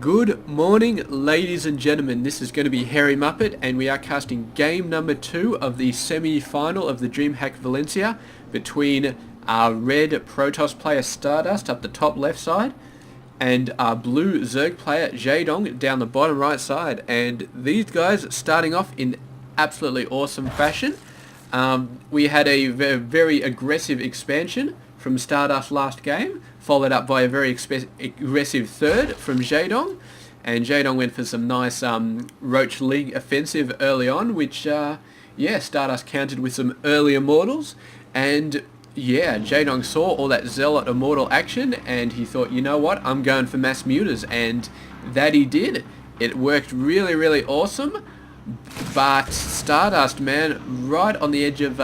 Good morning, ladies and gentlemen. This is going to be Harry Muppet, and we are casting game number 2 of the semi-final of the DreamHack Valencia between our red Protoss player StarDust up the top left side and our blue Zerg player Jaedong down the bottom right side. And these guys starting off in absolutely awesome fashion. We had a very aggressive expansion from StarDust last game, followed up by a very aggressive third from Jaedong, and Jaedong went for some nice Roach League offensive early on, which Stardust countered with some early Immortals, and Jaedong saw all that Zealot Immortal action, and he thought, you know what, I'm going for mass mutas, and that he did. It worked really awesome, but Stardust, man, right on the edge of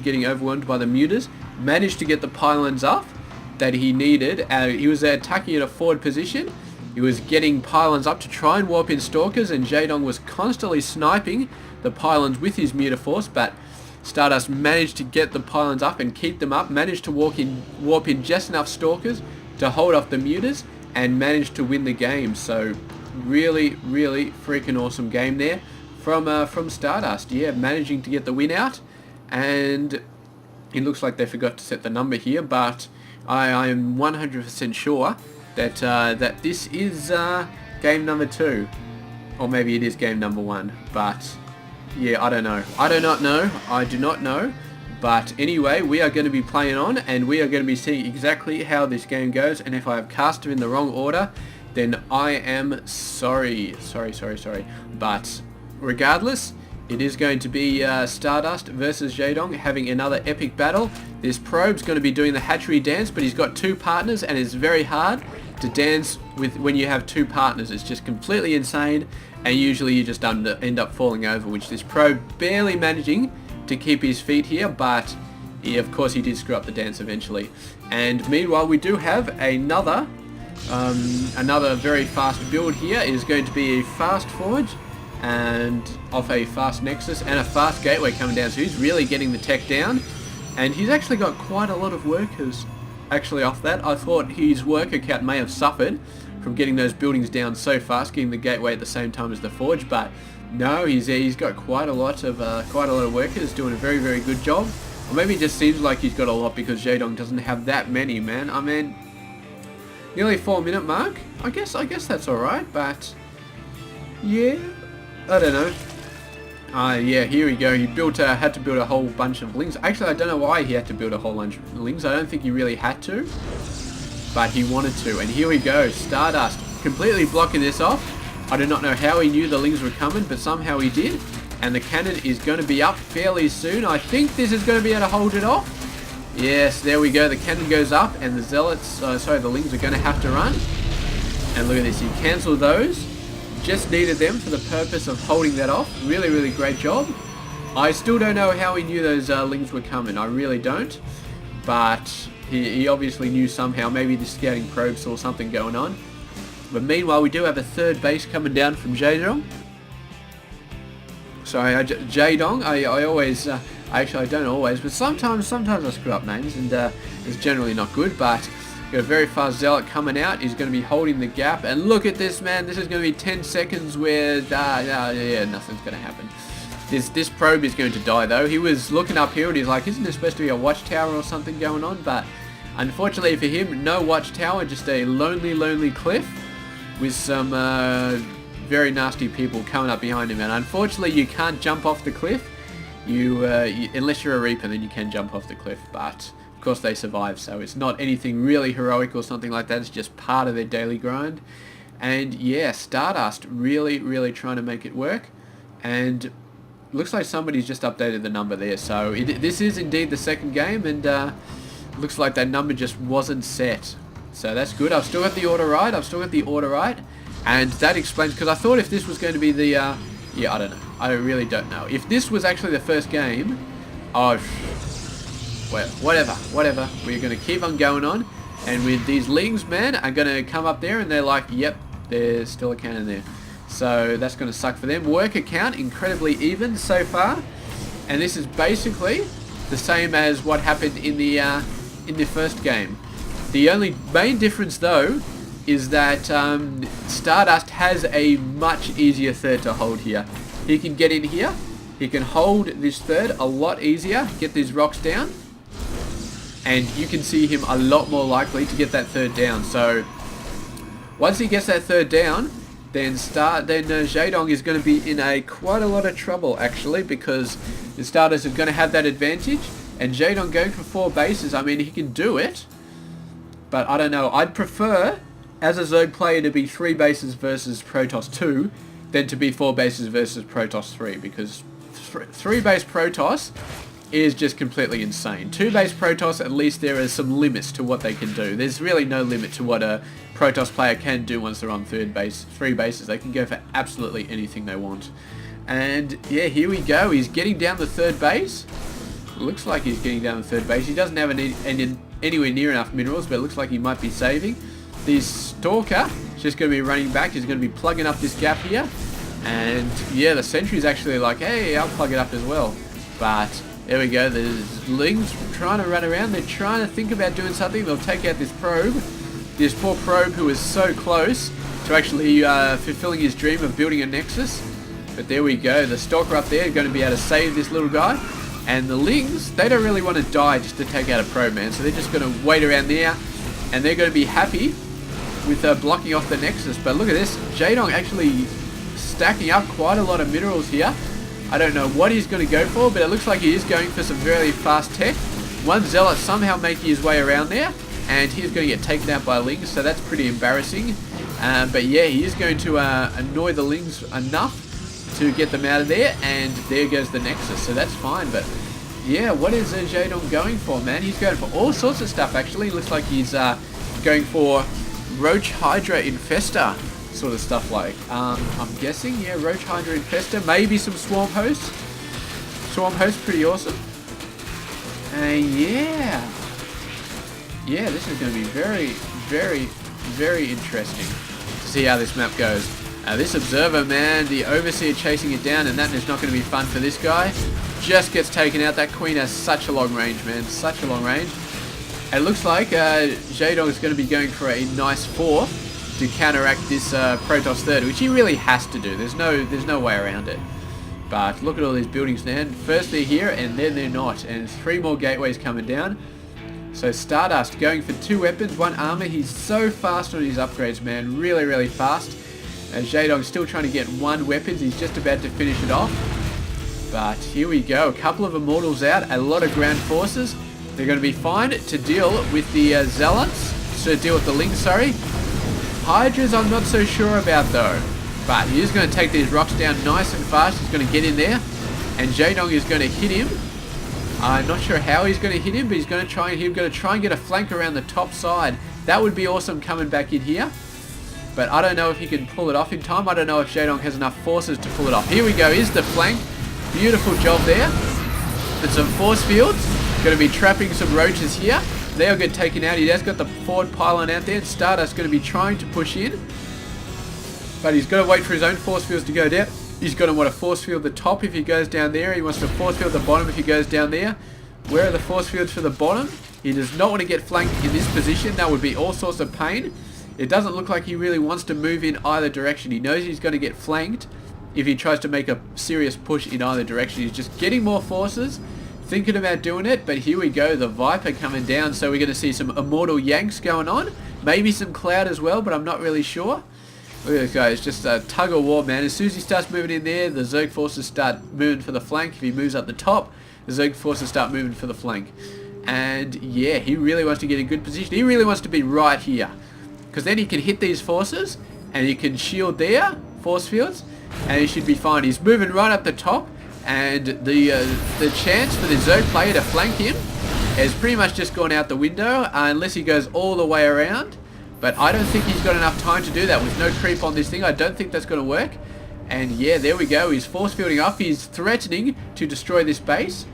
getting overwhelmed by the mutas, managed to get the pylons up that he needed. He was attacking at a forward position. He was getting pylons up to try and warp in Stalkers, and Jaedong was constantly sniping the pylons with his Mutaforce, but Stardust managed to get the pylons up and keep them up, managed to warp in just enough Stalkers to hold off the mutas, and managed to win the game. So really freaking awesome game there from Stardust. Yeah, managing to get the win out, and it looks like they forgot to set the number here, but I am 100% sure that that this is game number 2, or maybe it is game number 1. But yeah, I don't know. I do not know. But anyway, we are going to be playing on, and we are going to be seeing exactly how this game goes. And if I have cast them in the wrong order, then I am sorry. But regardless, it is going to be StarDust versus Jaedong having another epic battle. This probe's going to be doing the hatchery dance, but he's got 2 partners, and it's very hard to dance with when you have 2 partners. It's just completely insane, and usually you just end up falling over, which this probe barely managing to keep his feet here, but of course he did screw up the dance eventually. And meanwhile, we do have another very fast build here. It is going to be a fast forge and off a fast nexus and a fast gateway coming down, so he's really getting the tech down, and he's actually got quite a lot of workers actually off that. I thought his worker count may have suffered from getting those buildings down so fast, getting the gateway at the same time as the forge, but no, he's got quite a lot of workers doing a very good job. Or maybe it just seems like he's got a lot because Jaedong doesn't have that many, man. I mean, nearly 4-minute mark. I guess that's all right, but yeah, I don't know. Here we go. He had to build a whole bunch of lings. Actually, I don't know why he had to build a whole bunch of lings. I don't think he really had to, but he wanted to. And here we go. Stardust completely blocking this off. I do not know how he knew the lings were coming, but somehow he did. And the cannon is going to be up fairly soon. I think this is going to be able to hold it off. Yes, there we go. The cannon goes up, and the zealots, the lings are going to have to run. And look at this. He cancelled those. Just needed them for the purpose of holding that off. Really great job. I still don't know how he knew those lings were coming. I really don't. But he obviously knew somehow. Maybe the scouting probe saw something going on. But meanwhile, we do have a third base coming down from Jaedong. Sorry, Jaedong. I don't always, but sometimes I screw up names, and it's generally not good. But got a very fast zealot coming out. He's going to be holding the gap, and look at this, man. This is going to be 10 seconds where nothing's going to happen. This probe is going to die though. He was looking up here and he's like, isn't there supposed to be a watchtower or something going on? But unfortunately for him, no watchtower, just a lonely cliff with some very nasty people coming up behind him. And unfortunately, you can't jump off the cliff. Unless you're a Reaper, then you can jump off the cliff. But of course they survive, so it's not anything really heroic or something like that. It's just part of their daily grind. And yeah, Stardust really trying to make it work. And looks like somebody's just updated the number there. So this is indeed the second game, and looks like that number just wasn't set. So that's good. I've still got the order right. And that explains, because I thought if this was going to be the I don't know. I really don't know. If this was actually the first game, well, whatever. We're going to keep on going on. And with these lings, man, are going to come up there and they're like, yep, there's still a cannon there. So that's going to suck for them. Worker count, incredibly even so far. And this is basically the same as what happened in the first game. The only main difference, though, is that StarDust has a much easier third to hold here. He can get in here, he can hold this third a lot easier, get these rocks down, and you can see him a lot more likely to get that third down. So once he gets that third down, then Jaedong is going to be in quite a lot of trouble actually, because the StarDust is going to have that advantage, and Jaedong going for 4 bases, I mean, he can do it, but I don't know. I'd prefer, as a Zerg player, to be 3 bases versus Protoss 2 than to be 4 bases versus Protoss 3, because 3 base Protoss is just completely insane. 2 base Protoss, at least there are some limits to what they can do. There's really no limit to what a Protoss player can do once they're on 3 bases. They can go for absolutely anything they want. And yeah, here we go. He's getting down the 3rd base. Looks like he's getting down the 3rd base. He doesn't have anywhere near enough minerals, but it looks like he might be saving. The Stalker is just going to be running back. He's going to be plugging up this gap here. And yeah, the Sentry's actually like, hey, I'll plug it up as well. But there we go. There's Lings trying to run around. They're trying to think about doing something. They'll take out this probe. This poor probe who is so close to actually fulfilling his dream of building a Nexus. But there we go. The Stalker up there is going to be able to save this little guy. And the Lings, they don't really want to die just to take out a probe, man. So they're just going to wait around there. And they're going to be happy with blocking off the Nexus. But look at this. Jaedong actually stacking up quite a lot of minerals here. I don't know what he's going to go for, but it looks like he is going for some very fast tech. One Zealot somehow making his way around there. And he's going to get taken out by Lings, so that's pretty embarrassing. But yeah, he is going to annoy the Lings enough to get them out of there, and there goes the Nexus, so that's fine. But yeah, what is Jaedong going for, man? He's going for all sorts of stuff actually. Looks like he's going for Roach Hydra Infester sort of stuff, like I'm guessing, yeah, Roach Hydra Infester, maybe some Swarm Hosts. Swarm Hosts, pretty awesome. Yeah, this is going to be very, very, very interesting to see how this map goes. This Observer, man, the Overseer chasing it down, and that is not going to be fun for this guy. Just gets taken out. That Queen has such a long range, man, such a long range. It looks like Jaedong is going to be going for a nice 4 to counteract this Protoss 3rd, which he really has to do. There's no way around it. But look at all these buildings, man. First they're here, and then they're not. And 3 more gateways coming down. So StarDust going for 2 weapons, 1 armor. He's so fast on his upgrades, man. Really, really fast. Jaedong's still trying to get 1 weapons. He's just about to finish it off. But here we go. A couple of Immortals out. A lot of ground forces. They're going to be fine to deal with the Zealots. To deal with the Lings, sorry. Hydras I'm not so sure about though. But he is going to take these rocks down nice and fast. He's going to get in there. And Jaedong is going to hit him. I'm not sure how he's going to hit him, but he's going to try and get a flank around the top side. That would be awesome coming back in here. But I don't know if he can pull it off in time. I don't know if Jaedong has enough forces to pull it off. Here we go. Here's the flank. Beautiful job there. And some force fields. Going to be trapping some roaches here. They'll get taken out. He has got the forward pylon out there. StarDust going to be trying to push in. But he's got to wait for his own force fields to go down. He's going to want to force field the top if he goes down there. He wants to force field the bottom if he goes down there. Where are the force fields for the bottom? He does not want to get flanked in this position. That would be all sorts of pain. It doesn't look like he really wants to move in either direction. He knows he's going to get flanked if he tries to make a serious push in either direction. He's just getting more forces, thinking about doing it. But here we go, the Viper coming down. So we're going to see some Immortal Yanks going on. Maybe some Cloud as well, but I'm not really sure. Look at this guy, it's just a tug of war, man. As soon as he starts moving in there, the Zerg forces start moving for the flank. If he moves up the top, the Zerg forces start moving for the flank. And yeah, he really wants to get in good position. He really wants to be right here, because then he can hit these forces, and he can shield their force fields, and he should be fine. He's moving right up the top, and the chance for the Zerg player to flank him has pretty much just gone out the window, unless he goes all the way around. But I don't think he's got enough time to do that with no creep on this thing. I don't think that's going to work. And yeah, there we go. He's force fielding up. He's threatening to destroy this base.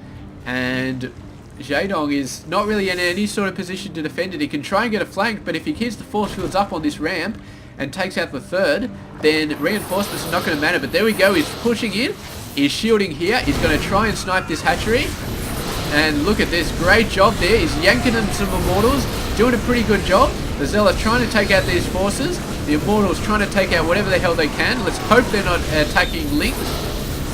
And Jaedong is not really in any sort of position to defend it. He can try and get a flank, but if he keeps the force fields up on this ramp and takes out the 3rd, then reinforcements are not going to matter. But there we go. He's pushing in. He's shielding here. He's going to try and snipe this hatchery. And look at this. Great job there. He's yanking them some Immortals. Doing a pretty good job. The Zealots trying to take out these forces. The Immortals trying to take out whatever the hell they can. Let's hope they're not attacking Lings.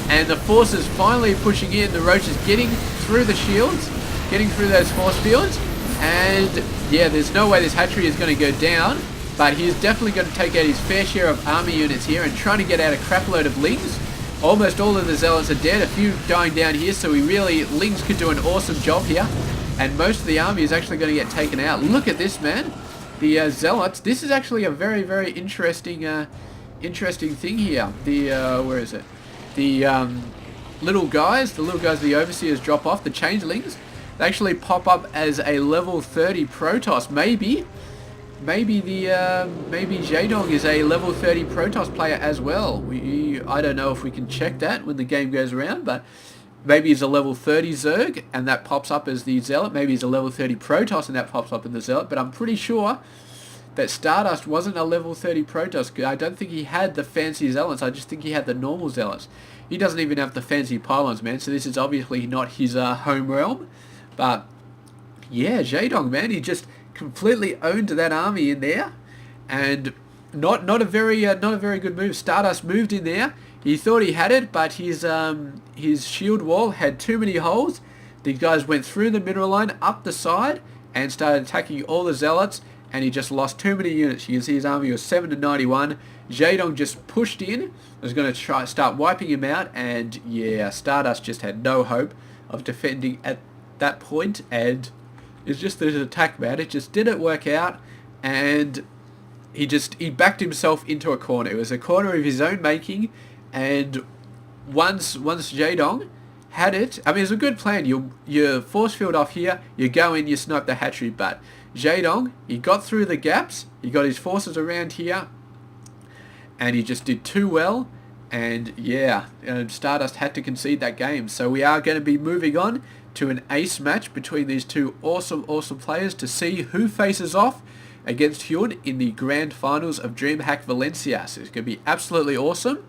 And the forces finally pushing in. The Roaches getting through the shields, getting through those force fields. And yeah, there's no way this hatchery is going to go down. But he is definitely going to take out his fair share of army units here and trying to get out a crap load of Lings. Almost all of the Zealots are dead. A few dying down here. So Lings could do an awesome job here. And most of the army is actually going to get taken out. Look at this, man. The Zealots. This is actually a very, very interesting thing here. The where is it? The little guys, the Overseers drop off. The Changelings, they actually pop up as a level 30 Protoss. Maybe Jaedong is a level 30 Protoss player as well. I don't know if we can check that when the game goes around, but maybe he's a level 30 Zerg and that pops up as the Zealot. Maybe he's a level 30 Protoss and that pops up in the Zealot. But I'm pretty sure that StarDust wasn't a level 30 Protoss. I don't think he had the fancy Zealots. I just think he had the normal Zealots. He doesn't even have the fancy pylons, man. So this is obviously not his home realm. But yeah, Jaedong, man, he just completely owned that army in there, and not a very good move. StarDust moved in there. He thought he had it, but his shield wall had too many holes. These guys went through the mineral line, up the side, and started attacking all the Zealots, and he just lost too many units. You can see his army was 7 to 91. Jaedong just pushed in, was going to start wiping him out, and yeah, StarDust just had no hope of defending at that point, and it's just an attack, man. It just didn't work out, and he backed himself into a corner. It was a corner of his own making, and once Jaedong had it, I mean, it's a good plan. You force field off here, you go in, you snipe the hatchery, but Jaedong, he got through the gaps, he got his forces around here, and he just did too well, and yeah, StarDust had to concede that game. So we are going to be moving on to an ace match between these two awesome players to see who faces off against Hyun in the grand finals of DreamHack Valencia. So it's going to be absolutely awesome,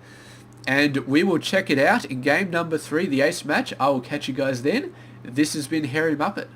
and we will check it out in game number 3, the ace match. I will catch you guys then. This has been Hairy Muppet.